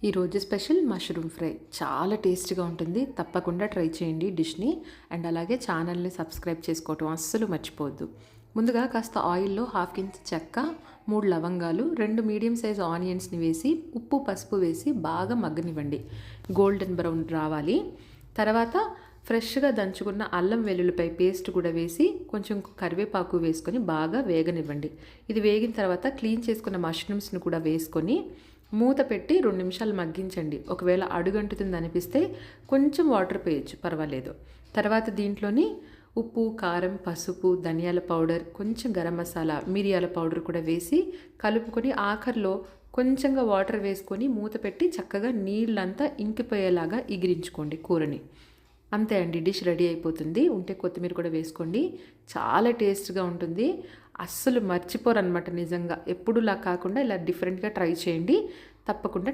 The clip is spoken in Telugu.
ఈరోజు స్పెషల్ మష్రూమ్ ఫ్రై చాలా టేస్టీగా ఉంటుంది. తప్పకుండా ట్రై చేయండి డిష్ని. అండ్ అలాగే ఛానల్ని సబ్స్క్రైబ్ చేసుకోవటం అస్సలు మర్చిపోవద్దు. ముందుగా కాస్త ఆయిల్లో హాఫ్ ఇంచ్ చెక్క, 3 లవంగాలు, 2 మీడియం సైజ్ ఆనియన్స్ని వేసి ఉప్పు పసుపు వేసి బాగా మగ్గనివ్వండి. గోల్డెన్ బ్రౌన్ రావాలి. తర్వాత ఫ్రెష్గా దంచుకున్న అల్లం వెల్లుల్లిపాయ పేస్ట్ కూడా వేసి కొంచెం కరివేపాకు వేసుకొని బాగా వేగనివ్వండి. ఇది వేగిన తర్వాత క్లీన్ చేసుకున్న మష్రూమ్స్ని కూడా వేసుకొని మూత పెట్టి 2 నిమిషాలు మగ్గించండి. ఒకవేళ అడుగంటుతుంది అనిపిస్తే కొంచెం వాటర్ పోయొచ్చు, పర్వాలేదు. తర్వాత దీంట్లోని ఉప్పు, కారం, పసుపు, ధనియాల పౌడర్, కొంచెం గరం మసాలా, మిరియాల పౌడర్ కూడా వేసి కలుపుకొని ఆఖరిలో కొంచెంగా వాటర్ వేసుకొని మూత పెట్టి చక్కగా నీళ్ళంతా ఇంకిపోయేలాగా ఇగిరించుకోండి కూరని. అంతే అండి, డిష్ రెడీ అయిపోతుంది. ఉంటే కొత్తిమీర కూడా వేసుకోండి. చాలా టేస్ట్గా ఉంటుంది. అస్సలు మర్చిపోరు అనమాట. నిజంగా ఎప్పుడులా కాకుండా ఇలా డిఫరెంట్గా ట్రై చేయండి. తప్పకుండా